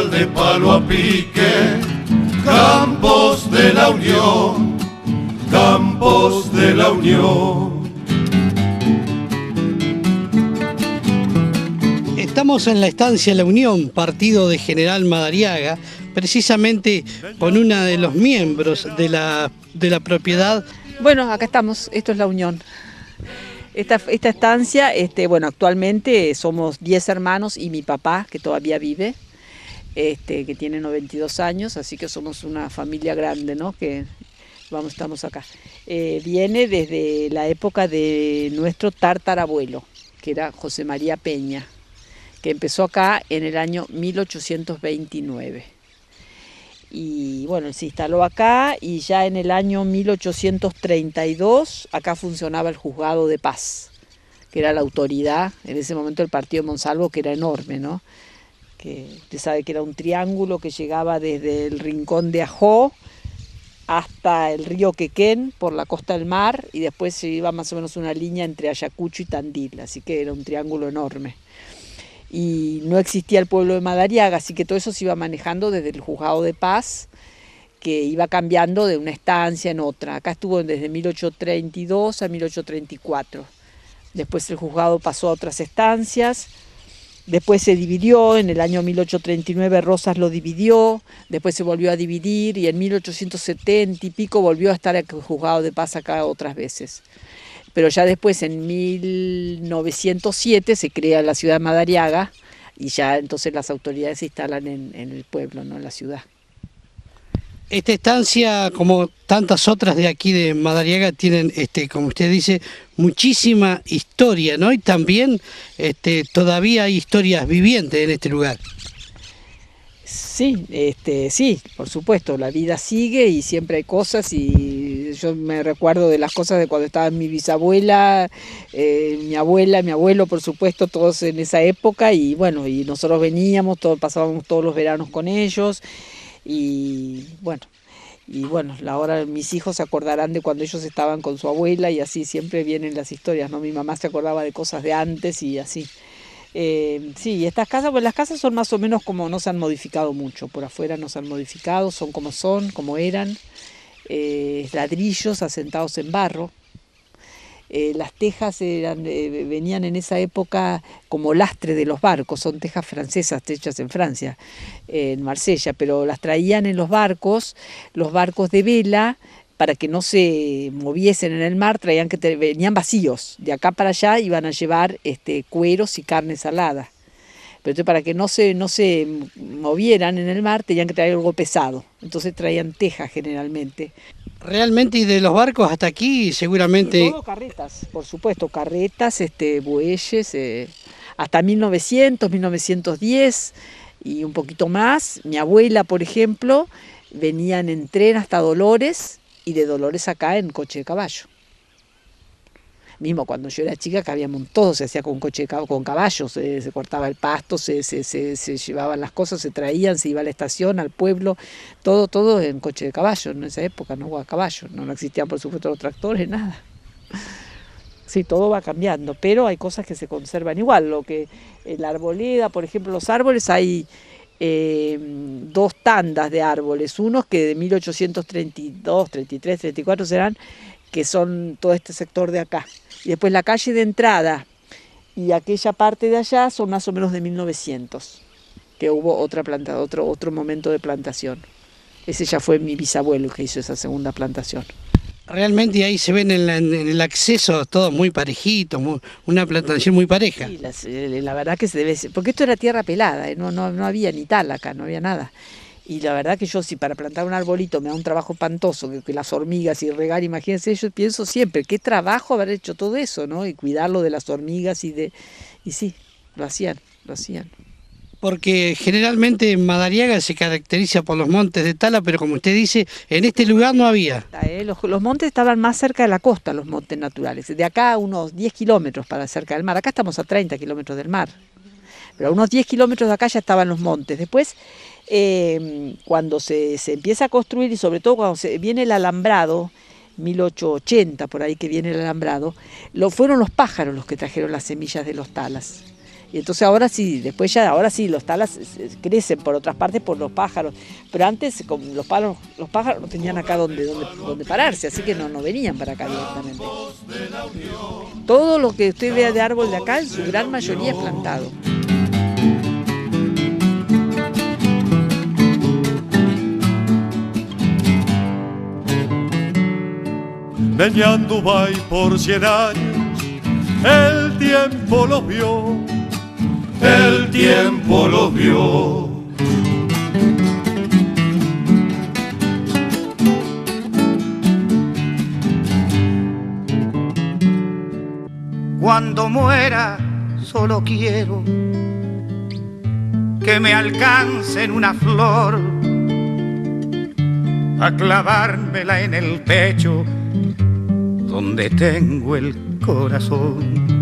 corral de palo a pique, campos de la Unión, campos de la Unión. Estamos en la estancia La Unión, partido de General Madariaga, precisamente con una de los miembros de la propiedad. Bueno, acá estamos, esto es La Unión. Esta estancia, bueno, actualmente somos 10 hermanos y mi papá, que todavía vive, que tiene 92 años, así que somos una familia grande, ¿no? Que estamos acá. Viene desde la época de nuestro tartarabuelo, que era José María Peña, que empezó acá en el año 1829. Y bueno, él se instaló acá y ya en el año 1832 acá funcionaba el juzgado de paz, que era la autoridad, en ese momento el partido de Monsalvo, que era enorme, ¿no? Que usted sabe que era un triángulo que llegaba desde el rincón de Ajó hasta el río Quequén por la costa del mar y después se iba más o menos una línea entre Ayacucho y Tandil, así que era un triángulo enorme. Y no existía el pueblo de Madariaga, así que todo eso se iba manejando desde el juzgado de paz, que iba cambiando de una estancia en otra. Acá estuvo desde 1832 a 1834. Después el juzgado pasó a otras estancias, después se dividió, en el año 1839 Rosas lo dividió, después se volvió a dividir y en 1870 y pico volvió a estar el juzgado de paz acá otras veces. Pero ya después, en 1907, se crea la ciudad de Madariaga y ya entonces las autoridades se instalan en el pueblo, no en la ciudad. Esta estancia, como tantas otras de aquí de Madariaga, tienen, como usted dice, muchísima historia, ¿no? Y también todavía hay historias vivientes en este lugar. Sí, sí, por supuesto, la vida sigue y siempre hay cosas y yo me recuerdo de las cosas de cuando estaba mi bisabuela, mi abuela, mi abuelo, por supuesto, todos en esa época y bueno, y nosotros veníamos, pasábamos todos los veranos con ellos y bueno, ahora mis hijos se acordarán de cuando ellos estaban con su abuela y así siempre vienen las historias, ¿no? Mi mamá se acordaba de cosas de antes y así. Sí, estas casas, pues las casas son más o menos como no se han modificado mucho, por afuera no se han modificado, son, como eran, ladrillos asentados en barro. Las tejas venían en esa época como lastre de los barcos, son tejas francesas hechas en Francia, en Marsella, pero las traían en los barcos de vela, para que no se moviesen en el mar, venían vacíos. De acá para allá iban a llevar cueros y carne salada. Pero entonces, para que no se movieran en el mar, tenían que traer algo pesado. Entonces traían tejas generalmente. Realmente, y de los barcos hasta aquí, seguramente... Y todo carretas, por supuesto, carretas, bueyes, hasta 1900, 1910 y un poquito más. Mi abuela, por ejemplo, venían en tren hasta Dolores, y de Dolores acá en coche de caballo. Mismo cuando yo era chica, que habíamos todo, se hacía con caballos, se cortaba el pasto, se llevaban las cosas, se traían, se iba a la estación, al pueblo, todo en coche de caballo. En esa época no hubo caballo, no existían por supuesto los tractores, nada. Sí, todo va cambiando, pero hay cosas que se conservan igual. La arboleda, por ejemplo, los árboles hay... dos tandas de árboles, unos que de 1832, 33, 34 serán, que son todo este sector de acá. Y después la calle de entrada y aquella parte de allá son más o menos de 1900, que hubo otro momento de plantación. Ese ya fue mi bisabuelo que hizo esa segunda plantación. Realmente ahí se ven en el acceso todo muy parejito, una plantación muy pareja. Sí, la verdad que se debe ser, porque esto era tierra pelada, no había ni tal acá, no había nada. Y la verdad que yo, si para plantar un arbolito me da un trabajo espantoso, que las hormigas y regar, imagínense, yo pienso siempre, qué trabajo haber hecho todo eso, ¿no? Y cuidarlo de las hormigas y sí, lo hacían. Porque generalmente Madariaga se caracteriza por los montes de tala, pero como usted dice, en este lugar no había. Los montes estaban más cerca de la costa, los montes naturales. De acá a unos 10 kilómetros para cerca del mar. Acá estamos a 30 kilómetros del mar. Pero a unos 10 kilómetros de acá ya estaban los montes. Después, cuando se empieza a construir, y sobre todo cuando viene el alambrado, 1880 por ahí que viene el alambrado, fueron los pájaros los que trajeron las semillas de los talas. Y entonces ahora sí, ahora sí, los talas crecen por otras partes por los pájaros. Pero antes los pájaros no tenían acá donde pararse, así que no venían para acá directamente. Todo lo que usted vea de árbol de acá, en su gran mayoría es plantado. Ñandubay por 100 años, el tiempo los vio, el tiempo los vio. Cuando muera solo quiero que me alcancen una flor a clavármela en el pecho donde tengo el corazón.